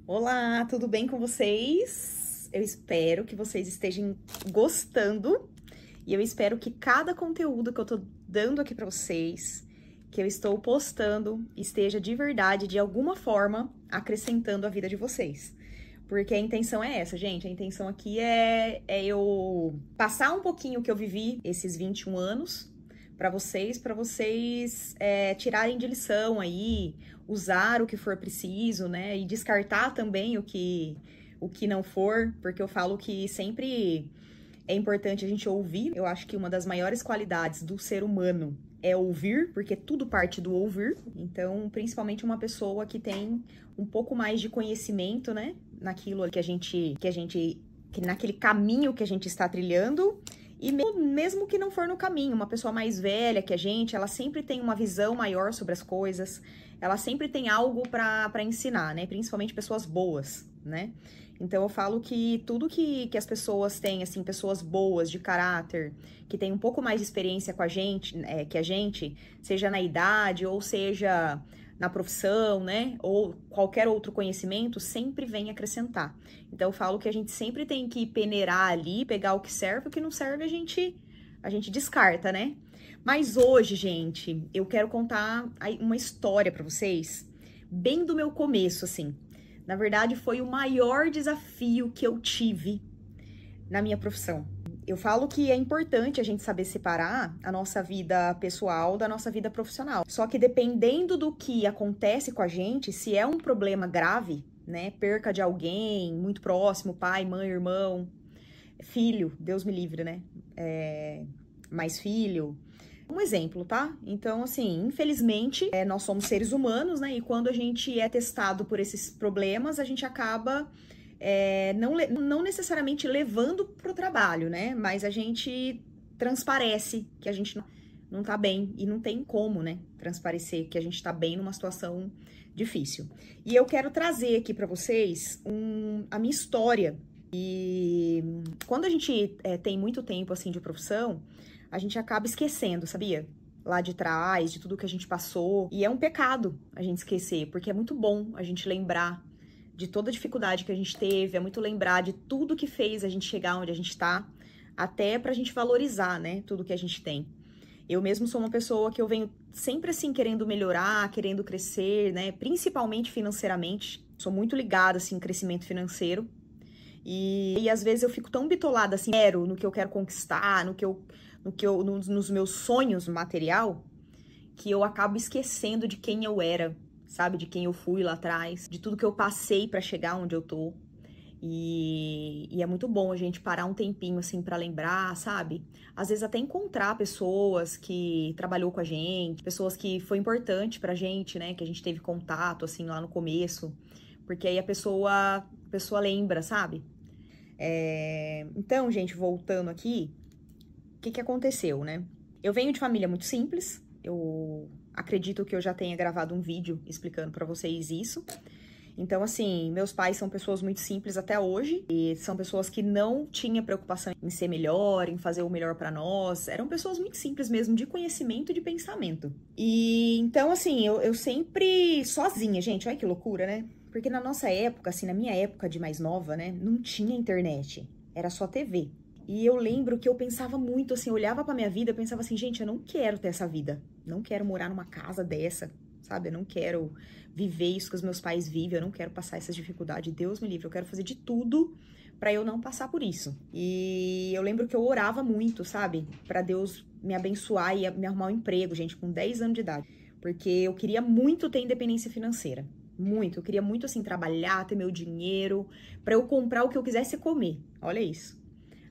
Olá, tudo bem com vocês? Eu espero que vocês estejam gostando e eu espero que cada conteúdo que eu tô dando aqui pra vocês, que eu estou postando, esteja de verdade, de alguma forma, acrescentando a vida de vocês. Porque a intenção é essa, gente. A intenção aqui é eu passar um pouquinho o que eu vivi esses 21 anos para vocês tirarem de lição aí, usar o que for preciso, né? E descartar também o que não for, porque eu falo que sempre é importante a gente ouvir. Eu acho que uma das maiores qualidades do ser humano é ouvir, porque tudo parte do ouvir. Então, principalmente uma pessoa que tem um pouco mais de conhecimento, né? Naquilo que naquele caminho que a gente está trilhando. E mesmo que não for no caminho, uma pessoa mais velha que a gente, ela sempre tem uma visão maior sobre as coisas, ela sempre tem algo para ensinar, né? Principalmente pessoas boas, né? Então eu falo que tudo que as pessoas têm, assim, pessoas boas, de caráter, que tem um pouco mais de experiência com a gente, que a gente, seja na idade ou seja na profissão, né? Ou qualquer outro conhecimento, sempre vem acrescentar. Então eu falo que a gente sempre tem que peneirar ali, pegar o que serve, o que não serve a gente descarta, né? Mas hoje, gente, eu quero contar uma história pra vocês, bem do meu começo, assim. Na verdade, foi o maior desafio que eu tive na minha profissão. Eu falo que é importante a gente saber separar a nossa vida pessoal da nossa vida profissional. Só que dependendo do que acontece com a gente, se é um problema grave, né, perca de alguém muito próximo, pai, mãe, irmão, filho, Deus me livre, né, mais filho. Um exemplo, tá? Então, assim, infelizmente, nós somos seres humanos, né, e quando a gente é testado por esses problemas, a gente acaba não necessariamente levando pro trabalho, né? Mas a gente transparece que a gente não tá bem e não tem como, né? Transparecer que a gente tá bem numa situação difícil. E eu quero trazer aqui pra vocês a minha história. E quando a gente tem muito tempo, assim, de profissão, a gente acaba esquecendo, sabia? Lá de trás, de tudo que a gente passou. E é um pecado a gente esquecer, porque é muito bom a gente lembrar de toda a dificuldade que a gente teve, é muito lembrar de tudo que fez a gente chegar onde a gente tá, até pra gente valorizar, né, tudo que a gente tem. Eu mesmo sou uma pessoa que eu venho sempre assim querendo melhorar, querendo crescer, né, principalmente financeiramente. Sou muito ligada assim em crescimento financeiro. E às vezes eu fico tão bitolada assim, no que eu quero conquistar, nos meus sonhos material, que eu acabo esquecendo de quem eu era, sabe? De quem eu fui lá atrás, de tudo que eu passei pra chegar onde eu tô. E é muito bom a gente parar um tempinho, assim, pra lembrar, sabe? Às vezes até encontrar pessoas que trabalhou com a gente, pessoas que foi importante pra gente, né? Que a gente teve contato, assim, lá no começo. Porque aí a pessoa lembra, sabe? Então, gente, voltando aqui, o que aconteceu, né? Eu venho de família muito simples, eu acredito que eu já tenha gravado um vídeo explicando pra vocês isso. Então, assim, meus pais são pessoas muito simples até hoje, e são pessoas que não tinham preocupação em ser melhor, em fazer o melhor pra nós. Eram pessoas muito simples mesmo, de conhecimento e de pensamento. E então, assim, eu sempre sozinha, gente, olha que loucura, né? Porque na nossa época, assim, na minha época de mais nova, né, não tinha internet, era só TV. E eu lembro que eu pensava muito, assim, eu olhava pra minha vida, eu pensava assim, gente, eu não quero ter essa vida. Não quero morar numa casa dessa, sabe? Eu não quero viver isso que os meus pais vivem, eu não quero passar essas dificuldades. Deus me livre, eu quero fazer de tudo pra eu não passar por isso. E eu lembro que eu orava muito, sabe? Pra Deus me abençoar e me arrumar um emprego, gente, com 10 anos de idade. Porque eu queria muito ter independência financeira. Muito. Eu queria muito, assim, trabalhar, ter meu dinheiro, pra eu comprar o que eu quisesse comer. Olha isso.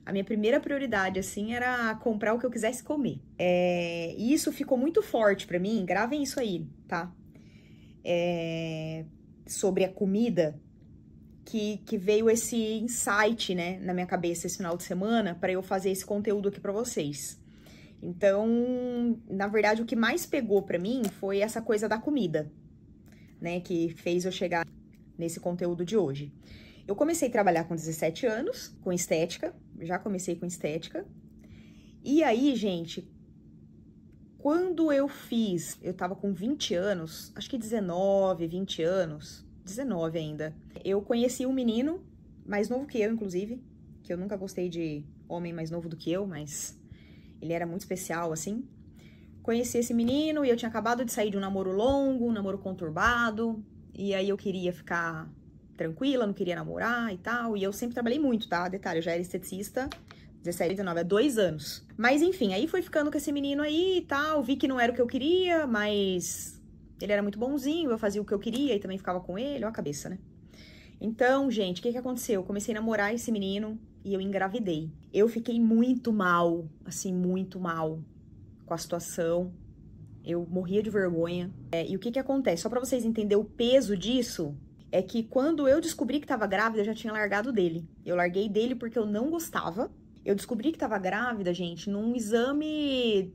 A minha primeira prioridade, assim, era comprar o que eu quisesse comer. E isso ficou muito forte pra mim, gravem isso aí, tá? Sobre a comida, que veio esse insight, né, na minha cabeça esse final de semana, pra eu fazer esse conteúdo aqui pra vocês. Então, na verdade, o que mais pegou pra mim foi essa coisa da comida, né, que fez eu chegar nesse conteúdo de hoje. Eu comecei a trabalhar com 17 anos, com estética, já comecei com estética. E aí, gente, quando eu tava com 20 anos, acho que 19, 20 anos, 19 ainda. Eu conheci um menino, mais novo que eu, inclusive, que eu nunca gostei de homem mais novo do que eu, mas ele era muito especial, assim. Conheci esse menino e eu tinha acabado de sair de um namoro longo, um namoro conturbado, e aí eu queria ficar tranquila, não queria namorar e tal, e eu sempre trabalhei muito, tá? Detalhe, eu já era esteticista, 17, 19, há 2 anos. Mas enfim, aí foi ficando com esse menino aí e tal, vi que não era o que eu queria, mas ele era muito bonzinho, eu fazia o que eu queria e também ficava com ele, ó a cabeça, né? Então, gente, o que aconteceu? Eu comecei a namorar esse menino e eu engravidei. Eu fiquei muito mal, assim, muito mal com a situação. Eu morria de vergonha. E o que acontece? Só pra vocês entenderem o peso disso, é que quando eu descobri que tava grávida, eu já tinha largado dele. Eu larguei dele porque eu não gostava. Eu descobri que tava grávida, gente, num exame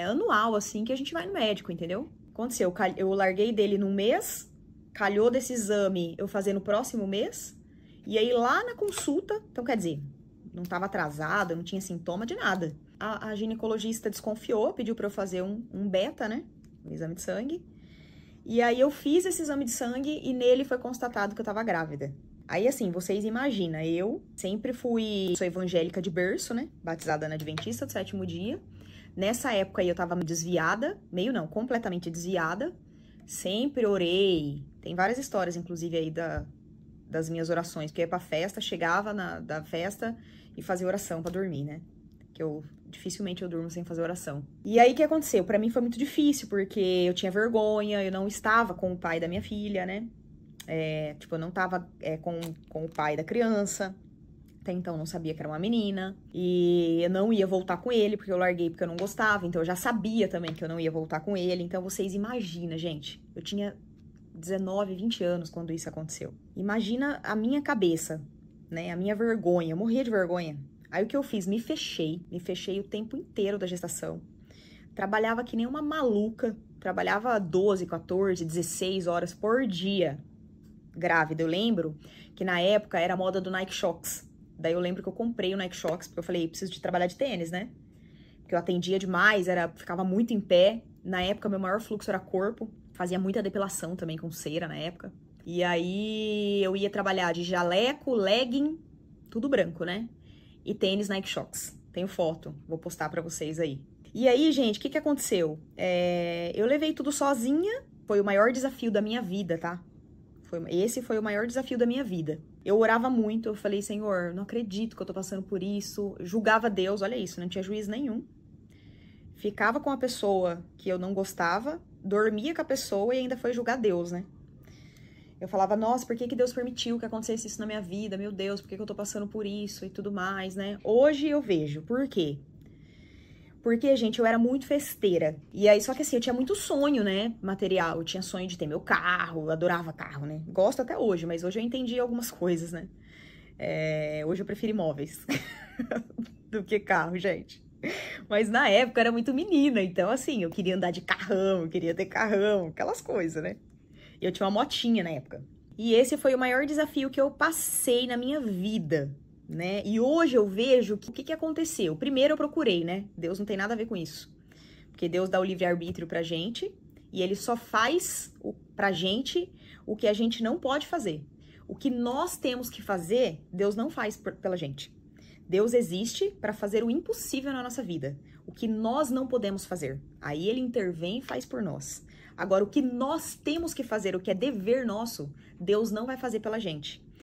anual, assim, que a gente vai no médico, entendeu? Aconteceu, eu larguei dele num mês, calhou desse exame eu fazer no próximo mês, e aí lá na consulta, então quer dizer, não tava atrasada, não tinha sintoma de nada. A ginecologista desconfiou, pediu pra eu fazer um beta, né, um exame de sangue, e aí eu fiz esse exame de sangue e nele foi constatado que eu tava grávida. Aí, assim, vocês imaginam, eu sempre sou evangélica de berço, né? Batizada na Adventista do Sétimo Dia. Nessa época aí eu tava desviada, meio não, completamente desviada. Sempre orei. Tem várias histórias, inclusive, aí das minhas orações. Porque eu ia pra festa, chegava da festa e fazia oração pra dormir, né? Que dificilmente eu durmo sem fazer oração. E aí, o que aconteceu? Pra mim foi muito difícil, porque eu tinha vergonha, eu não estava com o pai da minha filha, né? Tipo, eu não tava com o pai da criança. Até então, não sabia que era uma menina. E eu não ia voltar com ele, porque eu larguei porque eu não gostava. Então, eu já sabia também que eu não ia voltar com ele. Então, vocês imaginam, gente. Eu tinha 19, 20 anos quando isso aconteceu. Imagina a minha cabeça, né? A minha vergonha. Eu morria de vergonha. Aí, o que eu fiz? Me fechei. Me fechei o tempo inteiro da gestação. Trabalhava que nem uma maluca. Trabalhava 12, 14, 16 horas por dia. Grávida. Eu lembro que na época era a moda do Nike Shox. Daí eu lembro que eu comprei o Nike Shox, porque eu falei, preciso de trabalhar de tênis, né? Porque eu atendia demais, ficava muito em pé. Na época, meu maior fluxo era corpo. Fazia muita depilação também com cera na época. E aí eu ia trabalhar de jaleco, legging, tudo branco, né? E tênis Nike Shox. Tenho foto, vou postar pra vocês aí. E aí, gente, o que aconteceu? Eu levei tudo sozinha. Foi o maior desafio da minha vida, tá? Esse foi o maior desafio da minha vida. Eu orava muito, eu falei, Senhor, não acredito que eu tô passando por isso. Julgava Deus, olha isso, não tinha juízo nenhum. Ficava com a pessoa que eu não gostava, dormia com a pessoa e ainda foi julgar Deus, né? Eu falava, nossa, por que Deus permitiu que acontecesse isso na minha vida? Meu Deus, por que eu tô passando por isso e tudo mais, né? Hoje eu vejo, por quê? Porque, gente, eu era muito festeira. E aí, só que assim, eu tinha muito sonho, né? Material. Eu tinha sonho de ter meu carro, eu adorava carro, né? Gosto até hoje, mas hoje eu entendi algumas coisas, né? Hoje eu prefiro imóveis do que carro, gente. Mas na época eu era muito menina, então assim, eu queria andar de carrão, eu queria ter carrão, aquelas coisas, né? Eu tinha uma motinha na época. E esse foi o maior desafio que eu passei na minha vida, né? E hoje eu vejo que o que aconteceu. Primeiro eu procurei, né? Deus não tem nada a ver com isso. Porque Deus dá o livre-arbítrio pra gente e ele só faz pra gente o que a gente não pode fazer. O que nós temos que fazer, Deus não faz pela gente. Deus existe para fazer o impossível na nossa vida. O que nós não podemos fazer. Aí ele intervém e faz por nós. Agora, o que nós temos que fazer, o que é dever nosso, Deus não vai fazer pela gente.